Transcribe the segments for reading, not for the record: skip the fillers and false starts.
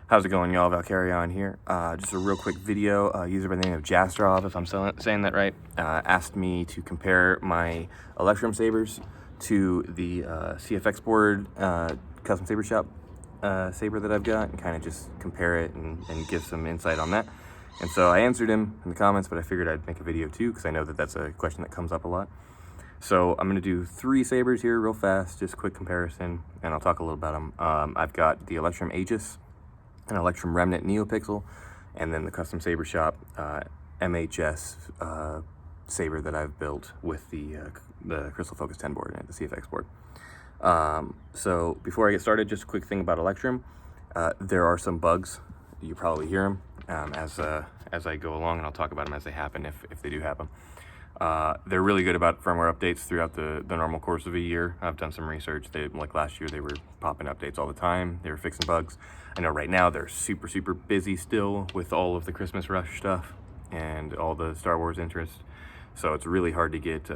How's it going, y'all? Valkyrion here. Just a real quick video. User by the name of Jastrov, if I'm saying that right, asked me to compare my Electrum Sabers to the CFX board custom saber shop saber that I've got, and kind of just compare it and give some insight on that. And so I answered him in the comments, but I figured I'd make a video too, because I know that that's a question that comes up a lot. So I'm going to do 3 sabers here real fast, just quick comparison, and I'll talk a little about them. I've got the Electrum Aegis, an Electrum Remnant NeoPixel, and then the custom saber shop MHS saber that I've built with the Crystal Focus 10 board and the CFX board. So before I get started, just a quick thing about Electrum. There are some bugs. You probably hear them as I go along, and I'll talk about them as they happen if they do happen. They're really good about firmware updates throughout the normal course of a year. I've done some research. Like last year, they were popping updates all the time. They were fixing bugs. I know right now they're super busy still with all of the Christmas rush stuff and all the Star Wars interest. So it's really hard to get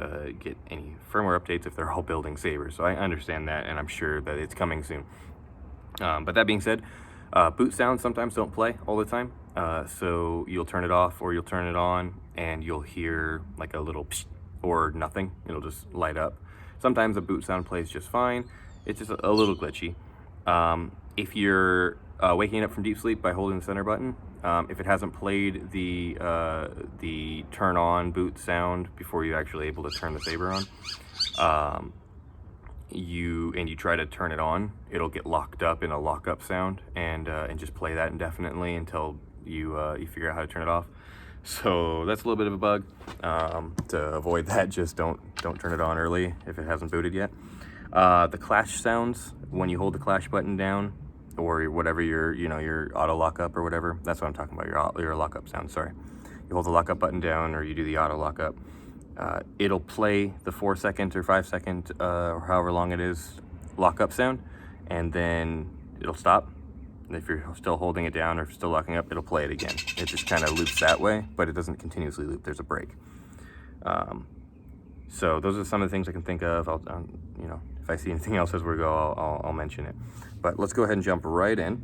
any firmware updates if they're all building sabers. So I understand that, and I'm sure that it's coming soon. But that being said, boot sounds sometimes don't play all the time. So you'll turn it off or you'll turn it on and you'll hear like a little psh or nothing. It'll just light up. Sometimes the boot sound plays just fine. It's just a little glitchy. If you're waking up from deep sleep by holding the center button, if it hasn't played the turn on boot sound before you're actually able to turn the saber on, you try to turn it on, it'll get locked up in a lockup sound and just play that indefinitely until you figure out how to turn it off. So that's a little bit of a bug. To avoid that, just don't turn it on early if it hasn't booted yet. The clash sounds when you hold the clash button down, or whatever your auto lockup or whatever. That's what I'm talking about. Your lockup sound. Sorry, you hold the lockup button down, or you do the auto lockup. It'll play the 4-second or 5-second or however long it is lockup sound, and then it'll stop. And if you're still holding it down or still locking up, it'll play it again. It just kind of loops that way, but it doesn't continuously loop. There's a break. So those are some of the things I can think of. If I see anything else as we go, I'll mention it. But let's go ahead and jump right in.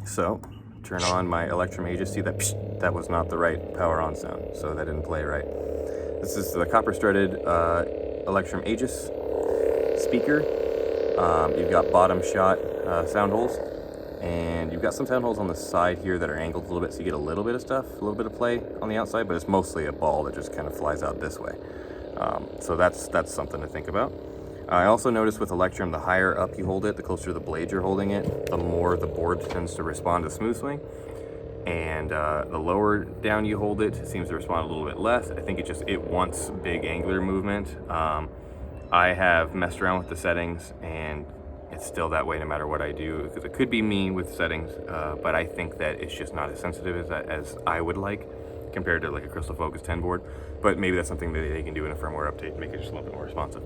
So turn on my Electrum Aegis. See that? Psh, that was not the right power on sound, so that didn't play right. This is the copper studded Electrum Aegis speaker. You've got bottom shot sound holes, and you've got some sound holes on the side here that are angled a little bit, so you get a little bit of stuff, a little bit of play on the outside, but it's mostly a ball that just kind of flies out this way. So that's something to think about. I also noticed with Electrum, the higher up you hold it, the closer to the blade you're holding it, the more the board tends to respond to smooth swing. And the lower down you hold it seems to respond a little bit less. I think it wants big angular movement. I have messed around with the settings, and it's still that way no matter what I do, because it could be me with settings, but I think that it's just not as sensitive as I would like compared to like a Crystal Focus 10 board. But maybe that's something that they can do in a firmware update to make it just a little bit more responsive.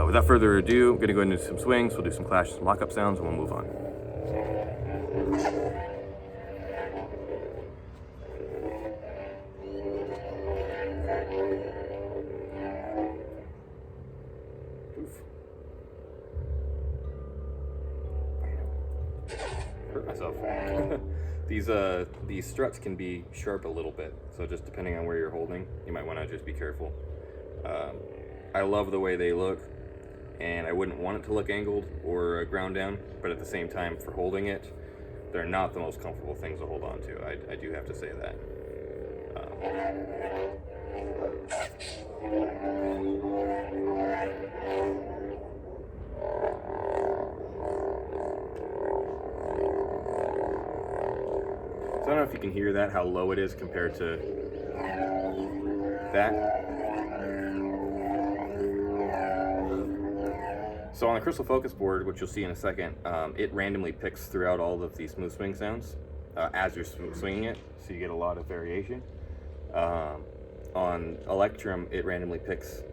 Without further ado, I'm going to go into some swings. We'll do some clash, some lockup sounds, and we'll move on. Hurt myself. These struts can be sharp a little bit, so just depending on where you're holding, you might want to just be careful. I love the way they look, and I wouldn't want it to look angled or ground down, but at the same time, for holding it, they're not the most comfortable things to hold on to. I do have to say that. So I don't know if you can hear that, how low it is compared to that. So on the Crystal Focus board, which you'll see in a second, it randomly picks throughout all of these smooth swing sounds as you're swinging it, so you get a lot of variation. On Electrum, it randomly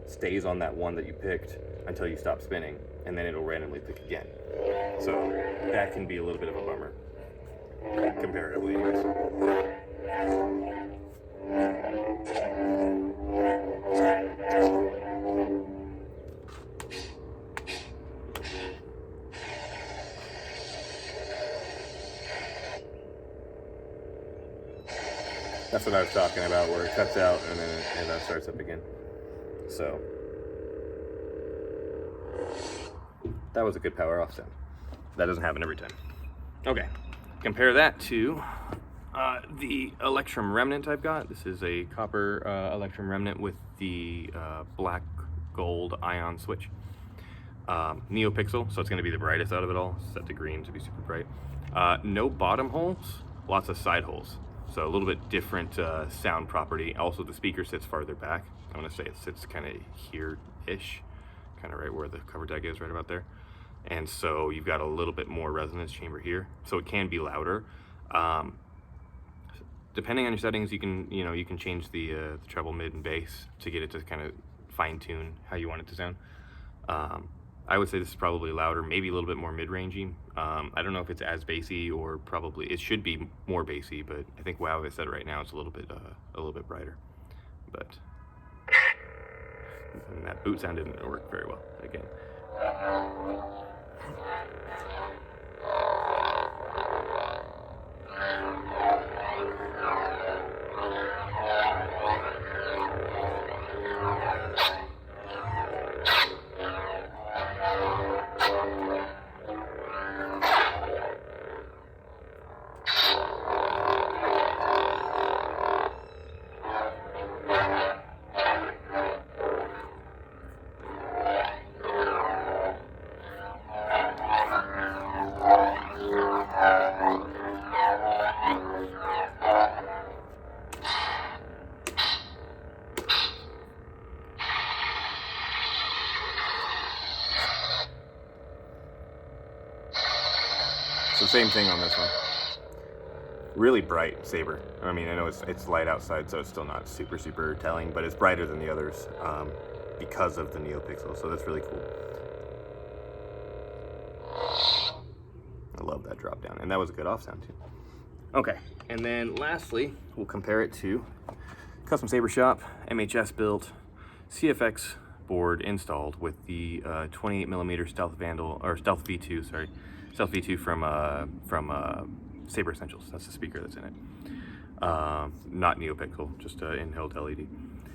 stays on that one that you picked until you stop spinning, and then it'll randomly pick again. So that can be a little bit of a bummer, comparatively anyways. That's what I was talking about, where it cuts out and then it starts up again. So that was a good power off sound. That doesn't happen every time. Okay, compare that to the Electrum Remnant I've got. This is a copper Electrum Remnant with the black gold ion switch. NeoPixel, so it's going to be the brightest out of it all, set to green to be super bright. No bottom holes, lots of side holes. So a little bit different sound property. Also, the speaker sits farther back. I'm going to say it sits kind of here-ish, kind of right where the cover deck is, right about there. And so you've got a little bit more resonance chamber here, so it can be louder. Depending on your settings, you can change the treble, mid, and bass to get it to kind of fine-tune how you want it to sound. I would say this is probably louder, maybe a little bit more mid-rangey. I don't know if it's as bassy, or probably it should be more bassy, but I think wow, I said right now it's a little bit brighter. But and that boot sound didn't work very well again. So same thing on this one. Really bright saber. I mean, I know it's light outside, so it's still not super telling, but it's brighter than the others because of the NeoPixel. So that's really cool. I love that drop down, and that was a good off sound too. Okay, and then lastly, we'll compare it to Custom Saber Shop, MHS built, CFX board installed with the 28mm Stealth Vandal, or Stealth V2, sorry. Stealth V2 from Saber Essentials. That's the speaker that's in it. Not NeoPixel, just in-held LED.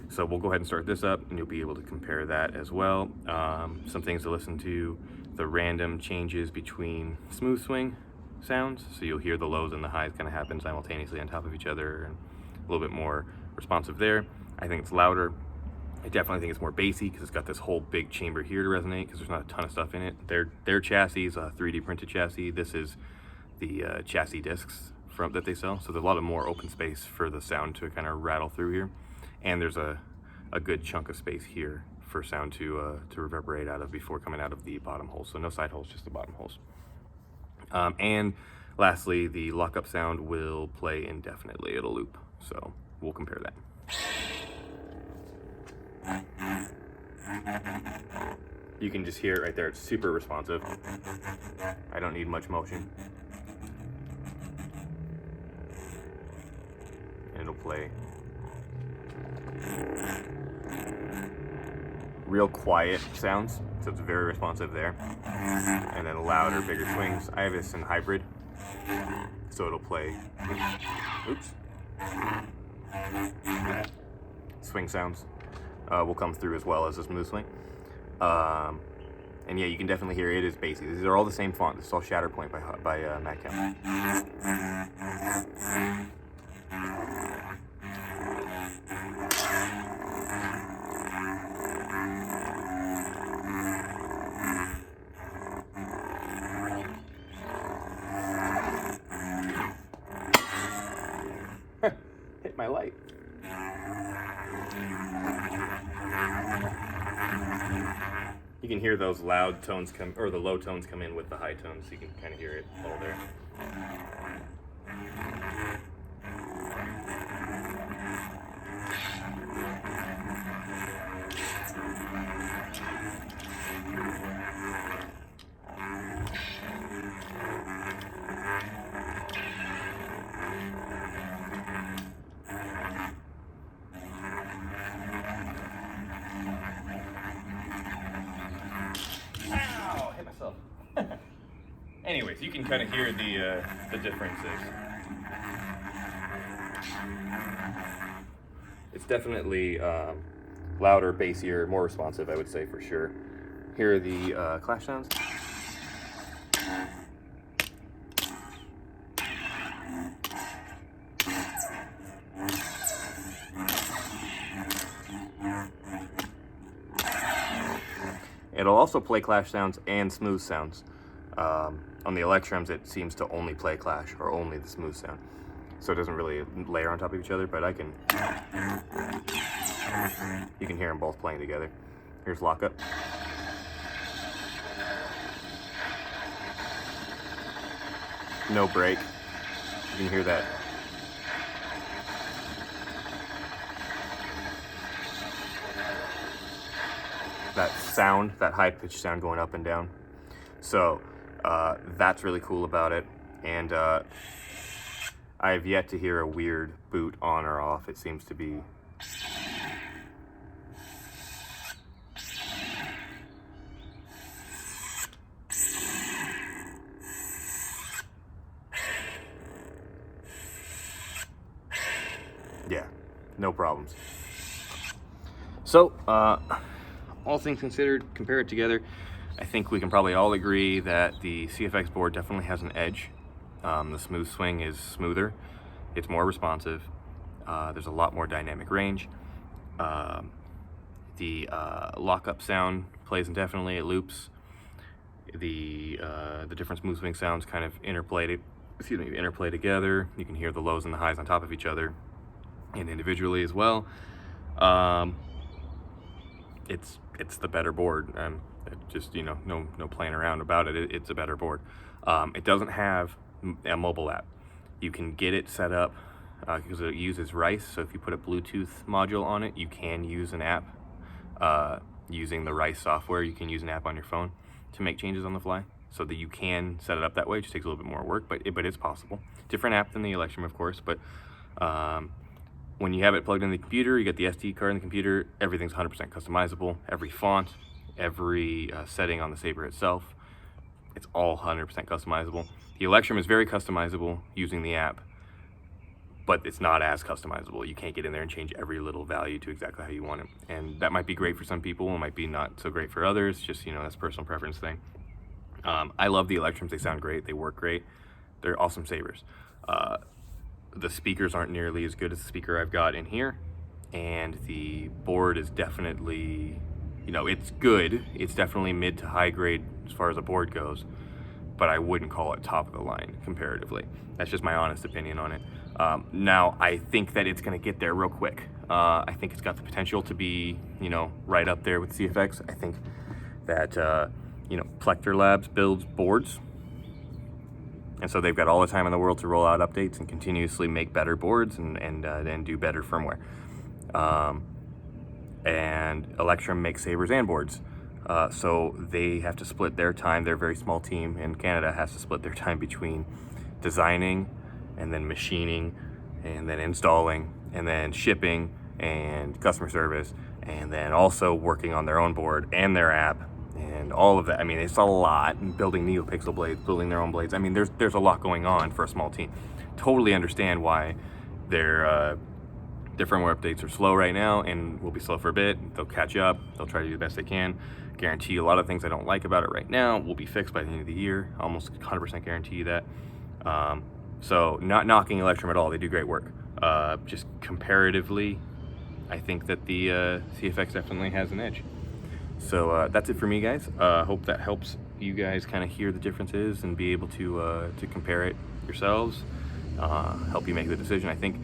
So we'll go ahead and start this up, and you'll be able to compare that as well. Some things to listen to: the random changes between smooth swing sounds. So you'll hear the lows and the highs kind of happen simultaneously on top of each other, and a little bit more responsive there. I think it's louder. I definitely think it's more bassy because it's got this whole big chamber here to resonate, because there's not a ton of stuff in it. Their chassis is a 3D printed chassis. This is the chassis discs that they sell. So there's a lot of more open space for the sound to kind of rattle through here. And there's a good chunk of space here for sound to reverberate out of before coming out of the bottom holes. So no side holes, just the bottom holes. And lastly, the lockup sound will play indefinitely. It'll loop. So we'll compare that. You can just hear it right there. It's super responsive. I don't need much motion. And it'll play. Real quiet sounds, so it's very responsive there. And then louder, bigger swings. I have this in hybrid, so it'll play. Oops. Swing sounds will come through as well as a smooth swing. And yeah, you can definitely hear it is bassy. These are all the same font. This is all Shatterpoint by Madcap. Hit my light. You can hear those loud tones come, or the low tones come in with the high tones, so you can kind of hear it all there. Anyways, you can kind of hear the differences. It's definitely louder, bassier, more responsive, I would say, for sure. Here are the clash sounds. It'll also play clash sounds and smooth sounds. On the Electrums, it seems to only play clash or only the smooth sound. So it doesn't really layer on top of each other, but you can hear them both playing together. Here's lockup. No break. You can hear that. That sound, that high-pitched sound going up and down. So that's really cool about it. And I have yet to hear a weird boot on or off. It seems to be yeah, no problems. So all things considered, compare it together, I think we can probably all agree that the CFX board definitely has an edge. The smooth swing is smoother, it's more responsive, there's a lot more dynamic range. The lockup sound plays indefinitely, it loops. The different smooth swing sounds kind of interplay together. You can hear the lows and the highs on top of each other and individually as well. It's the better board. Just, you know, no playing around about it. It's a better board. It doesn't have a mobile app. You can get it set up because it uses Rice. So if you put a Bluetooth module on it, you can use an app using the Rice software. You can use an app on your phone to make changes on the fly, so that you can set it up that way. It just takes a little bit more work, but it's possible. Different app than the Electrum, of course, but when you have it plugged in the computer, you get the SD card in the computer, everything's 100% customizable. Every font, every setting on the Saber itself, it's all 100% customizable. The Electrum is very customizable using the app, but it's not as customizable. You can't get in there and change every little value to exactly how you want it. And that might be great for some people, it might be not so great for others, just, you know, that's a personal preference thing. I love the Electrums, they sound great, they work great, they're awesome sabers. The speakers aren't nearly as good as the speaker I've got in here, and the board is definitely, you know, it's good. It's definitely mid to high grade as far as a board goes, but I wouldn't call it top of the line comparatively. That's just my honest opinion on it. Now, I think that it's gonna get there real quick. I think it's got the potential to be, you know, right up there with CFX. I think that, you know, Plector Labs builds boards, and so they've got all the time in the world to roll out updates and continuously make better boards and do better firmware. And Electrum makes sabers and boards. So they have to split their time. Their very small team in Canada has to split their time between designing and then machining and then installing and then shipping and customer service, and then also working on their own board and their app and all of that. I mean, it's a lot. And building NeoPixel blades, building their own blades. I mean, there's a lot going on for a small team. Totally understand why their firmware updates are slow right now and will be slow for a bit. They'll catch up. They'll try to do the best they can. Guarantee a lot of things I don't like about it right now will be fixed by the end of the year. Almost 100% guarantee you that. So not knocking Electrum at all. They do great work. Just comparatively, I think that the CFX definitely has an edge. So that's it for me, guys. Hope that helps you guys kind of hear the differences and be able to compare it yourselves. Help you make the decision. I think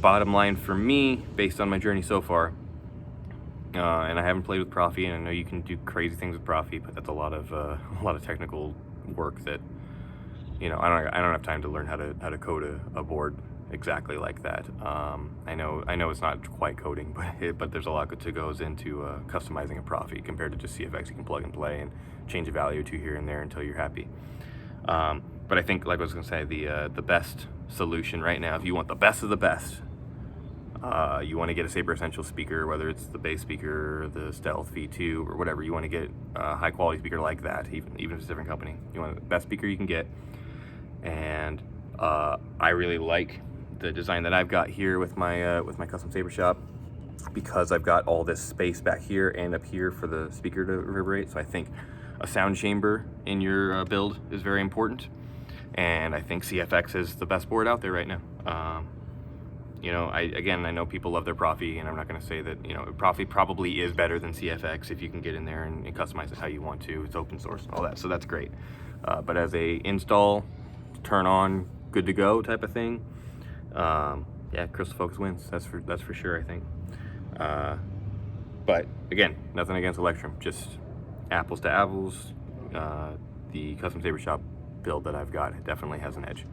bottom line for me, based on my journey so far, and I haven't played with Profi, and I know you can do crazy things with Profi, but that's a lot of technical work that, you know, I don't have time to learn how to code a board exactly like that. I know it's not quite coding, but there's a lot that goes into customizing a Profi compared to just CFX. You can plug and play and change a value or two here and there until you're happy. But I think, like I was gonna say, the best solution right now, if you want the best of the best, you want to get a Saber Essential speaker, whether it's the bass speaker, or the Stealth V2, or whatever. You want to get a high quality speaker like that, even if it's a different company. You want the best speaker you can get. And I really like the design that I've got here with my custom saber shop. because I've got all this space back here and up here for the speaker to reverberate. So I think a sound chamber in your build is very important. And I think CFX is the best board out there right now. You know, I know people love their Profi, and I'm not going to say that, you know, Profi probably is better than CFX if you can get in there and customize it how you want to. It's open source and all that, so that's great. But as a install, turn on, good to go type of thing, yeah, Crystal Focus wins. That's for sure, I think. But again, nothing against Electrum, just apples to apples. The Custom Saber Shop build that I've got definitely has an edge.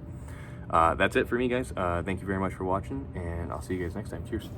That's it for me, guys. Thank you very much for watching, and I'll see you guys next time. Cheers.